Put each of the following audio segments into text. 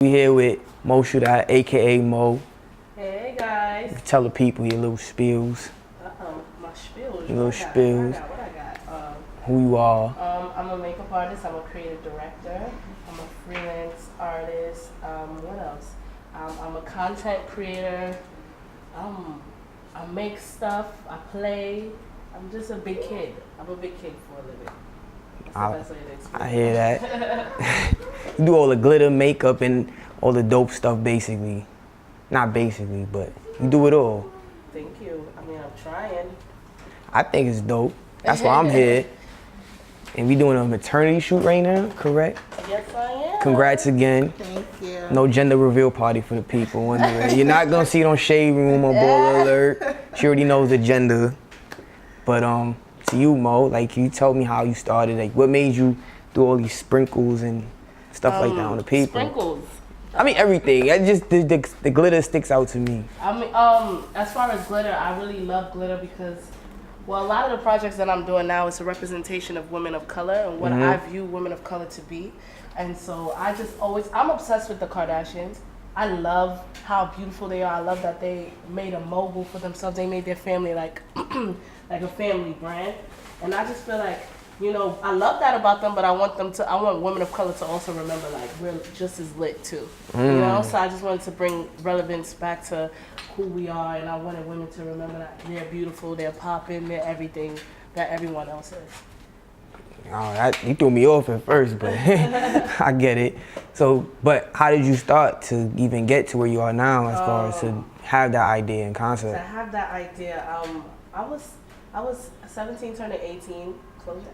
We here with MoShoodat2, aka Mo. Hey guys. Tell the people your little spills. My spills. Your little spills. What I got? Who you are. I'm a makeup artist. I'm a creative director. I'm a freelance artist. What else? I'm a content creator. I make stuff. I play. I'm just a big kid. I'm a big kid for a living. I hear that. You do all the glitter, makeup, and all the dope stuff, basically. Not basically, but you do it all. Thank you. I mean, I'm trying. I think it's dope. That's why I'm here. And we doing a maternity shoot right now, correct? Yes, I am. Congrats again. Thank you. No gender reveal party for the people wondering. You're not gonna see it on Shade Room or Baller Alert. She already knows the gender. But to you, Mo, like, you tell me how you started. Like, what made you do all these sprinkles and stuff like that on the people? Sprinkles. I mean, everything. I just the glitter sticks out to me. I mean, as far as glitter, I really love glitter because, well, a lot of the projects that I'm doing now is a representation of women of color and what I view women of color to be. And so I'm obsessed with the Kardashians. I love how beautiful they are. I love that they made a mogul for themselves. They made their family like like a family brand. And I just feel like, you know, I love that about them, but I want women of color to also remember, like, we're just as lit too. You know, so I just wanted to bring relevance back to who we are, and I wanted women to remember that they're beautiful, they're popping, they're everything that everyone else is. Oh, you threw me off at first, but I get it. So, but how did you start to even get to where you are now, as far as to have that idea and concept? To have that idea, I was 17 turning 18. Close that.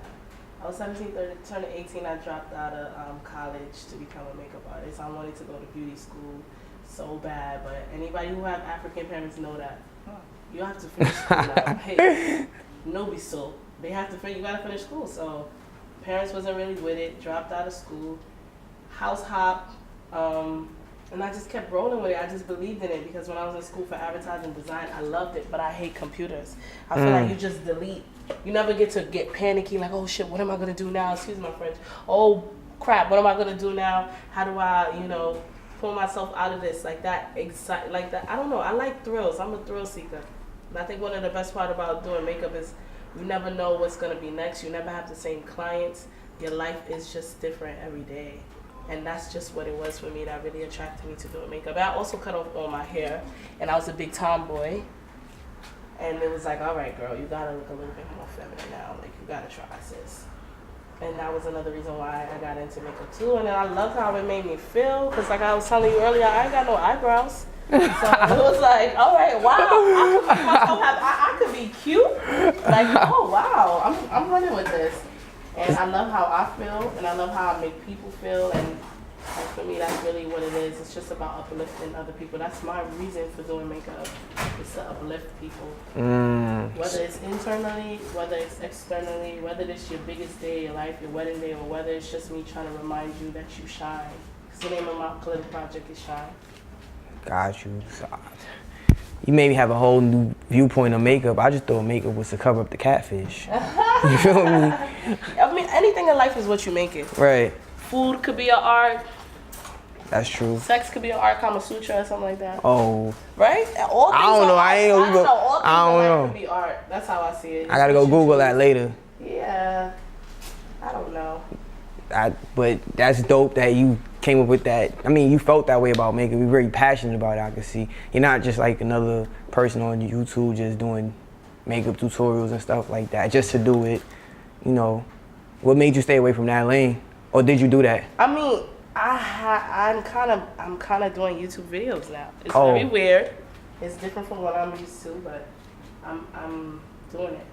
I was 17 turning 18. I dropped out of college to become a makeup artist. I wanted to go to beauty school so bad, but anybody who have African parents know that you have to finish school now. Hey, no be so. They have to finish. You gotta finish school. So parents wasn't really with it. Dropped out of school. House hop. And I just kept rolling with it. I just believed in it because when I was in school for advertising design, I loved it, but I hate computers. I feel like you just delete. You never get to get panicky, like, oh shit, what am I gonna do now? Excuse my French. Oh crap, what am I gonna do now? How do I, you know, pull myself out of this? Like that, like that. I don't know. I like thrills. I'm a thrill seeker. And I think one of the best part about doing makeup is you never know what's gonna be next. You never have the same clients. Your life is just different every day. And that's just what it was for me that really attracted me to doing makeup. I also cut off all my hair, and I was a big tomboy. And it was like, all right, girl, you gotta look a little bit more feminine now. Like, you gotta try, sis. And that was another reason why I got into makeup too. And then I loved how it made me feel, because like I was telling you earlier, I ain't got no eyebrows. So it was like, all right, wow, I could make myself I could be cute. Like, oh wow, I'm running with this. And I love how I feel, and I love how I make people feel, and for me, that's really what it is. It's just about uplifting other people. That's my reason for doing makeup, is to uplift people. Whether it's internally, whether it's externally, whether it's your biggest day of your life, your wedding day, or whether it's just me trying to remind you that you shine. Because the name of my glitter project is Shine. Got you. You made me have a whole new viewpoint of makeup. I just thought makeup was to cover up the catfish. You feel me? I mean, anything in life is what you make it. Right. Food could be an art. That's true. Sex could be an art, Kama Sutra or something like that. Oh. Right? All things I don't know. Art. I ain't gonna go. All things I don't know. could be art. That's how I see it. I gotta go Google that later. Yeah. I don't know. But that's dope that you came up with that. I mean, you felt that way about makeup. You're very passionate about it, I can see. You're not just like another person on YouTube just doing makeup tutorials and stuff like that, just to do it. You know, what made you stay away from that lane? Or did you do that? I mean, I'm kind of doing YouTube videos now. It's very weird. It's different from what I'm used to, but I'm doing it.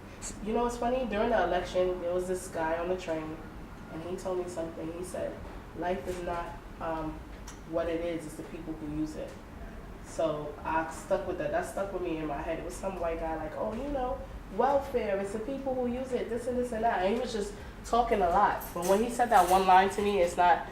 You know what's funny? During the election, there was this guy on the train, and he told me something. He said, life is not what it is, it's the people who use it. So I stuck with that. That stuck with me in my head. It was some white guy like, oh, you know, welfare, it's the people who use it, this and this and that. And he was just talking a lot. But when he said that one line to me, it's not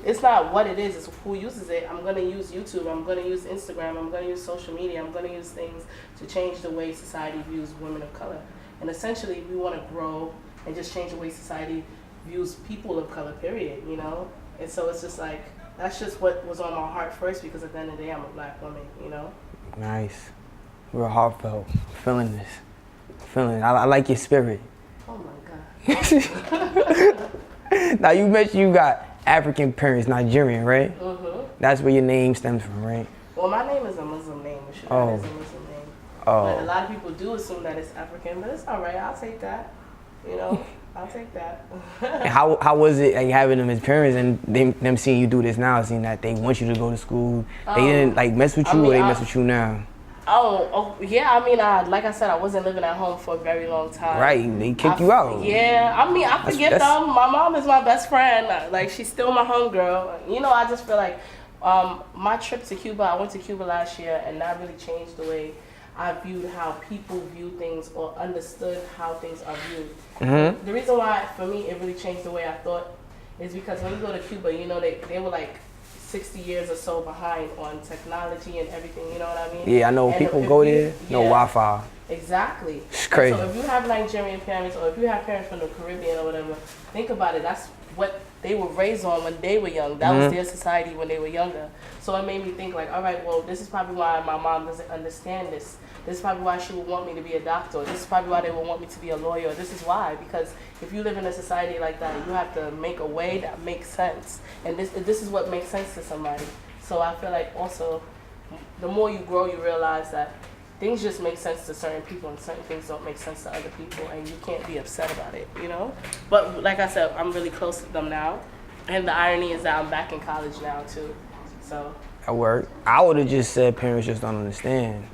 it's not what it is, it's who uses it. I'm gonna use YouTube, I'm gonna use Instagram, I'm gonna use social media, I'm gonna use things to change the way society views women of color. And essentially we wanna grow and just change the way society views people of color, period, you know? And so it's just like, that's just what was on my heart first, because at the end of the day, I'm a black woman, you know? Nice. Real heartfelt. Feeling this. Feeling it. I like your spirit. Oh my God. Now you mentioned you got African parents, Nigerian, right? Mm-hmm. That's where your name stems from, right? Well, my name is a Muslim name. MoShoodat Oh. is a Muslim name. Oh. But a lot of people do assume that it's African, but it's all right. I'll take that. You know, I'll take that. And how was it like having them as parents and them seeing you do this now, seeing that they want you to go to school? They didn't like mess with you, or they mess with you now? Oh, yeah. I mean, like I said, I wasn't living at home for a very long time. Right, they kicked you out. Yeah, I mean, I forget them. My mom is my best friend. Like, she's still my homegirl. You know, I just feel like my trip to Cuba, I went to Cuba last year, and that really changed the way I viewed how people view things or understood how things are viewed. Mm-hmm. The reason why, for me, it really changed the way I thought is because when you go to Cuba, you know, they were like 60 years or so behind on technology and everything, you know what I mean? Yeah, I know And people go there, no yeah, Wi-Fi. Exactly. It's crazy. So if you have Nigerian parents or if you have parents from the Caribbean or whatever, think about it. That's what they were raised on when they were young. That was their society when they were younger. So it made me think like, all right, well, this is probably why my mom doesn't understand this. This is probably why she would want me to be a doctor. This is probably why they would want me to be a lawyer. This is why, because if you live in a society like that, you have to make a way that makes sense. And this is what makes sense to somebody. So I feel like also, the more you grow, you realize that things just make sense to certain people and certain things don't make sense to other people, and you can't be upset about it, you know? But like I said, I'm really close to them now. And the irony is that I'm back in college now too, so. That worked. I would have just said parents just don't understand.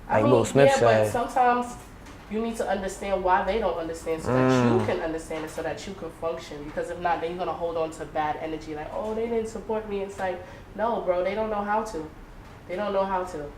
Like Will Smith said. But sometimes you need to understand why they don't understand so that you can understand it, so that you can function. Because if not, then you're going to hold on to bad energy like, oh, they didn't support me. It's like, no, bro, they don't know how to. They don't know how to.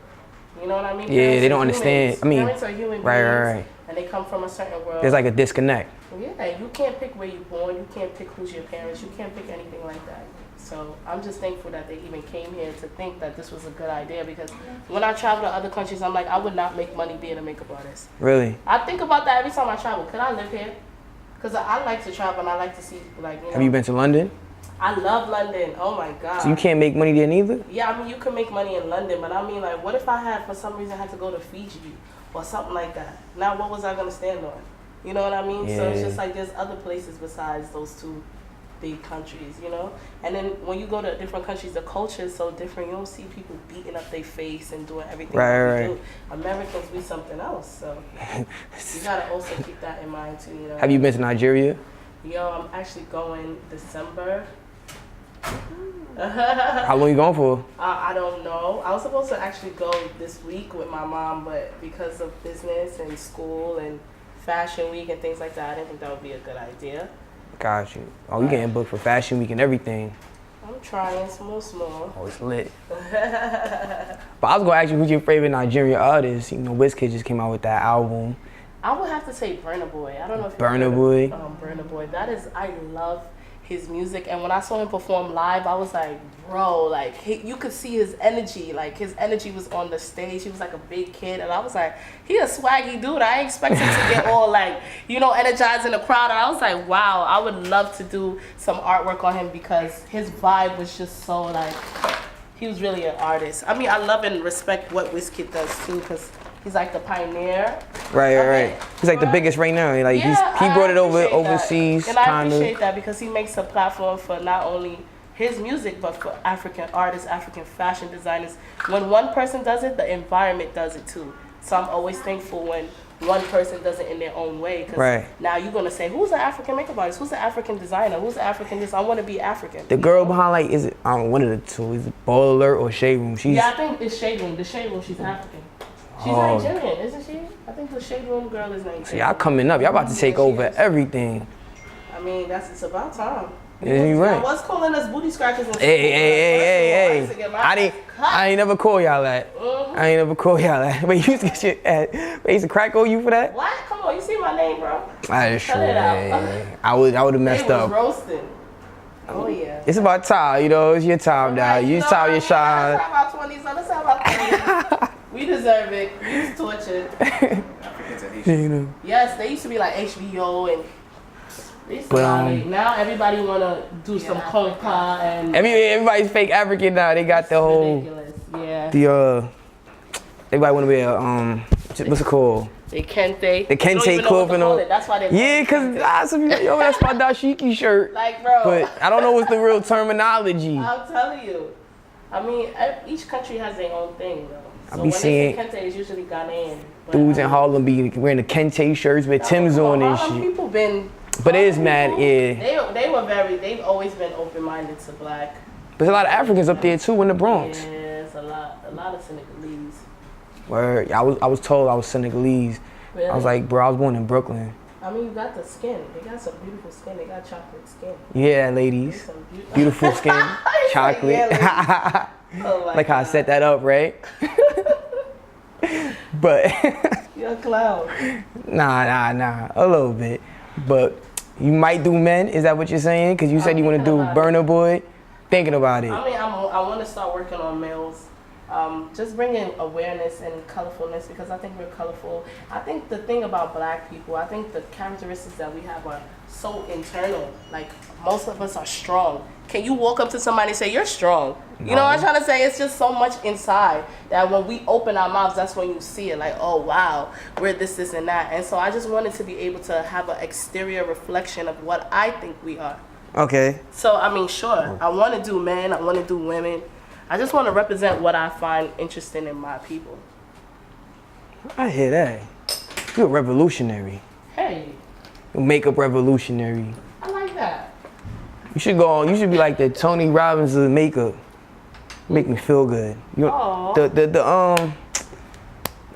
You know what I mean? Yeah, Parents they don't are understand. humans. I mean, parents are human beings, right. and they come from a certain world. There's like a disconnect. Yeah, you can't pick where you're born. You can't pick who's your parents. You can't pick anything like that. So I'm just thankful that they even came here to think that this was a good idea, because when I travel to other countries, I'm like, I would not make money being a makeup artist. Really? I think about that every time I travel. Could I live here? Because I like to travel and I like to see, like, you know. Have you been to London? I love London. Oh my God. So you can't make money there neither? Yeah, I mean, you can make money in London, but I mean, like, what if I had, for some reason, had to go to Fiji or something like that? Now, what was I going to stand on? You know what I mean? Yeah. So it's just like there's other places besides those two big countries, you know? And then when you go to different countries, the culture is so different. You don't see people beating up their face and doing everything that we do. Americans, we something else, so you gotta also keep that in mind too, you know? Have you been to Nigeria? Yo, I'm actually going December. How long you going for? I don't know. I was supposed to actually go this week with my mom, but because of business and school and fashion week and things like that, I didn't think that would be a good idea. Got you. Oh, you getting booked for fashion week and everything. I'm trying small. Oh, it's lit. But I was gonna ask you, who's your favorite Nigerian artist? You know, Wizkid just came out with that album. I would have to say Burna Boy. I don't know if Burna Boy. Burna Boy. That is, I love his music, and when I saw him perform live, I was like, bro, like you could see his energy. Like his energy was on the stage. He was like a big kid, and I was like, he a swaggy dude. I ain't expecting to get all like, you know, energized in the crowd. And I was like, wow, I would love to do some artwork on him because his vibe was just so like, he was really an artist. I mean, I love and respect what Wizkid does too, because he's like the pioneer. Right. He's like the biggest right now. Like yeah, he brought it over that. overseas. And I appreciate that because he makes a platform for not only his music, but for African artists, African fashion designers. When one person does it, the environment does it too. So I'm always thankful when one person does it in their own way. Because now you're going to say, who's an African makeup artist? Who's an African designer? Who's an African this? I want to be African. The girl behind, like, is it, I don't know, one of the two. Is it Ball Alert or Shade Room? Yeah, I think it's Shade Room. The Shade Room, she's African. She's Nigerian, isn't she? I think the Shade Room girl is Nigerian. See, y'all coming up. Y'all about to take over everything. I mean, it's about time. Yeah, you right. I was calling us booty scratchers and Hey. I ain't never call y'all that. I ain't never call y'all that. Wait, you used to get your ass. Wait, used to crack on you for that? What? Come on, you see my name, bro. That is true. I would have messed up. Roasting. Oh yeah. It's about time, you know. It's your time now. You time your shine. Let's talk about 20s. Let's talk about 20s. We deserve it. We was tortured. You know. Yes, they used to be like HBO and But now everybody wanna do some compa and everybody's fake African now. They got the whole ridiculous. Yeah. Everybody want to be a what's it called? The kente. The kente cloth and all. That's why they. Yeah, cause some people, yo, that's my dashiki shirt. Like, bro. But I don't know what's the real terminology. I'm telling you. I mean, each country has their own thing, though. So when seeing they say kente, it's usually Ghanaian. Dudes in Harlem be wearing the kente shirts with Tim's on and shit. People been. But it is mad, yeah. They've always been open-minded to black. There's a lot of Africans up there too in the Bronx. Yeah, it's a lot of Senegalese. Word, I was told I was Senegalese. Really? I was like, bro, I was born in Brooklyn. I mean, you got the skin. They got some beautiful skin. They got chocolate skin. Yeah, ladies. Beautiful skin, chocolate. Like, yeah, oh like how I set that up, right? But you're a clown. Nah, a little bit. But you might do men. Is that what you're saying? Because you said you want to do Burna Boy. Thinking about it. I mean, I want to start working on males. Just bringing awareness and colorfulness because I think we're colorful. I think the thing about black people, I think the characteristics that we have are so internal. Like, most of us are strong. Can you walk up to somebody and say, you're strong? No. You know what I'm trying to say? It's just so much inside that when we open our mouths, that's when you see it. Like, oh, wow, we're this, and that. And so I just wanted to be able to have an exterior reflection of what I think we are. Okay. So, I mean, sure, I want to do men, I want to do women. I just want to represent what I find interesting in my people. I hear that. You're a revolutionary. Hey. You're makeup revolutionary. I like that. You should go on. You should be like the Tony Robbins of makeup. Make me feel good. The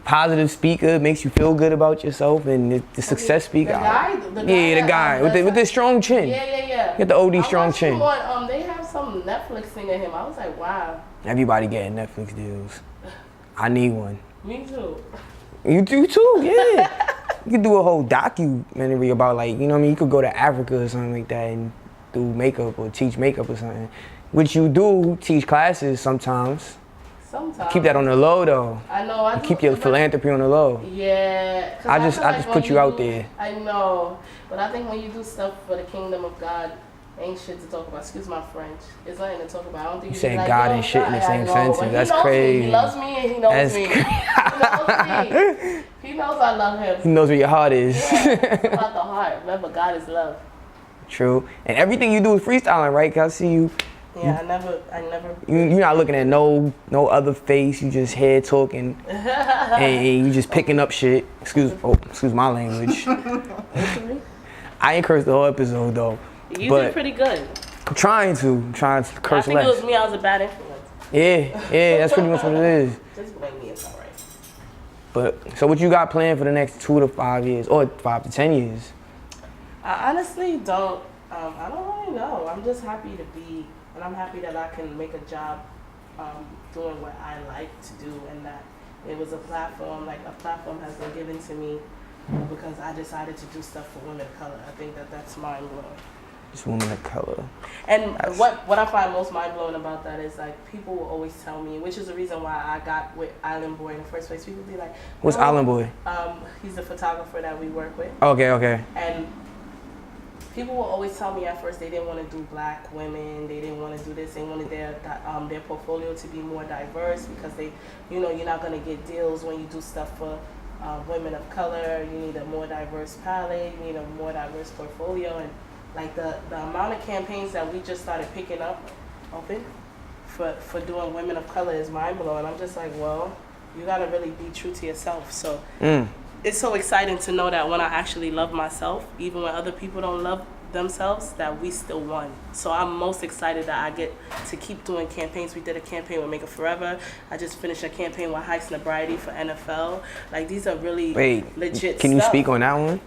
positive speaker makes you feel good about yourself, and the success speaker. The guy with the strong chin. Yeah. Get the OD strong chin. They have some Netflix thing of him. I was like, wow. Everybody getting Netflix deals. I need one. Me too. You do too, yeah. You could do a whole documentary about, like, you know what I mean? You could go to Africa or something like that and do makeup or teach makeup or something. Which you do, teach classes sometimes. Sometimes. Keep that on the low though. I know. Keep your philanthropy on the low. Yeah. I just put you out there. I know. But I think when you do stuff for the kingdom of God, ain't shit to talk about. Excuse my French. It's nothing to talk about. I don't think you saying like, God and shit in the same sentence. That's crazy. He loves me and he knows me. He knows me. He knows I love him. He knows where your heart is. Yeah, it's about the heart. Remember, God is love. True. And everything you do is freestyling, right? Cause I see you. Yeah, I never. You're not looking at no other face. You just head talking, and you just picking up shit. Excuse my language. I ain't cursed the whole episode though. You did pretty good. I'm trying to curse less. I think it was me. I was a bad influence. Yeah, that's pretty much what it is. Just blame me. It's all right. But so what you got planned for the next 2 to 5 years, or 5 to 10 years? I honestly don't. I don't really know. I'm just happy to be. And I'm happy that I can make a job doing what I like to do, and that it was a platform has been given to me because I decided to do stuff for women of color. I think that's mind blowing. Just women of color. And what I find most mind blowing about that is, like, people will always tell me, which is the reason why I got with Island Boy in the first place. People be like, "What's Island Boy?" He's the photographer that we work with. Okay. And people will always tell me at first they didn't want to do black women, they didn't want to do this, they wanted their portfolio to be more diverse because you're not going to get deals when you do stuff for women of color. You need a more diverse palette, you need a more diverse portfolio, and like the amount of campaigns that we just started picking up open for doing women of color is mind blowing. I'm just like, well, you got to really be true to yourself. So. It's so exciting to know that when I actually love myself, even when other people don't love themselves, that we still won. So I'm most excited that I get to keep doing campaigns. We did a campaign with Make It Forever. I just finished a campaign with Heights Sobriety for NFL. Like, these are really legit Can you stuff. speak on that one?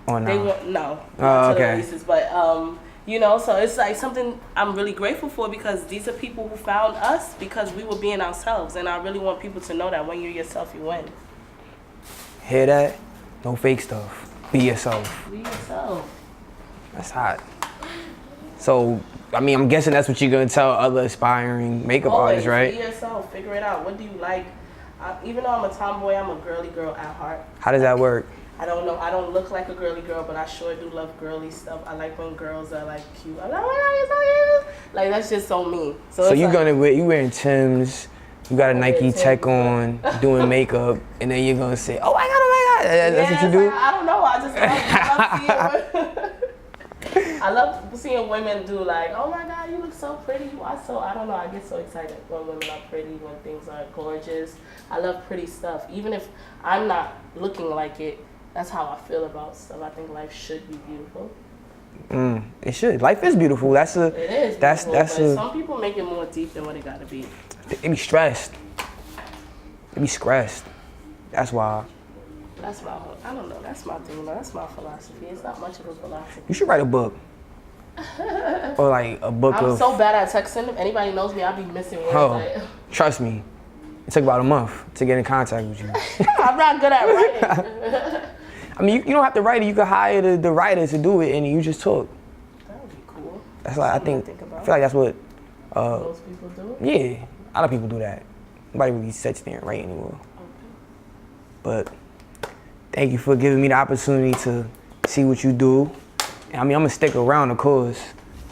Or no? No. Oh, okay. Releases, but so it's like something I'm really grateful for because these are people who found us because we were being ourselves. And I really want people to know that when you're yourself, you win. Hear that? No fake stuff. Be yourself. Be yourself. That's hot. So, I mean, I'm guessing that's what you're going to tell other aspiring makeup artists, right? Be yourself. Figure it out. What do you like? Even though I'm a tomboy, I'm a girly girl at heart. How does that work? I don't know. I don't look like a girly girl, but I sure do love girly stuff. I like when girls are like cute. I'm like, oh my God, you're so cute. Like that's just so me. So it's you like, you wearing Timbs, you got a Nike Tech on, doing makeup, and then you're gonna say, oh my God, oh my God. That's what you do? Like, I don't know. I just love seeing I love seeing women do like, oh my God, you look so pretty. I don't know. I get so excited when women are pretty, when things are gorgeous. I love pretty stuff. Even if I'm not looking like it, that's how I feel about stuff. I think life should be beautiful. It should. Life is beautiful. It is. Some people make it more deep than what it gotta be. They be stressed. They be stressed. That's why. I don't know. That's my thing. That's my philosophy. It's not much of a philosophy. You should write a book. Or like a book I'm so bad at texting. If anybody knows me, I'll be missing words. Oh, trust me. It took about a month to get in contact with you. I'm not good at writing. I mean, you don't have to write it. You can hire the writer to do it, and you just talk. That would be cool. That's like I feel like that's what most people do. Yeah, a lot of people do that. Nobody really sits there and write anymore. Okay. But thank you for giving me the opportunity to see what you do. I mean, I'm gonna stick around, of course,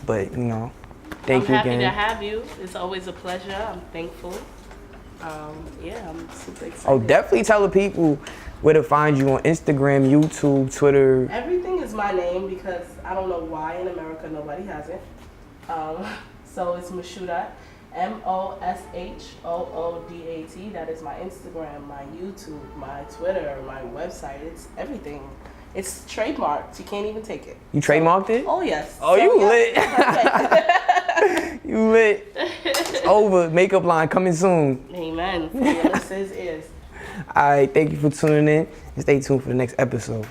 but you know, thank you again. I'm happy to have you. It's always a pleasure. I'm thankful. Yeah, I'm super excited. Oh, definitely tell the people where to find you on Instagram, YouTube, Twitter. Everything is my name because I don't know why in America nobody has it. So it's MoShoodat, MoShoodat. That is my Instagram, my YouTube, my Twitter, my website. It's everything. It's trademarked. You can't even take it. You trademarked it? Oh, yes. Oh, so, you lit. You lit. It's over. Makeup line coming soon. Amen. For your listeners' ears. All right. Thank you for tuning in. And stay tuned for the next episode.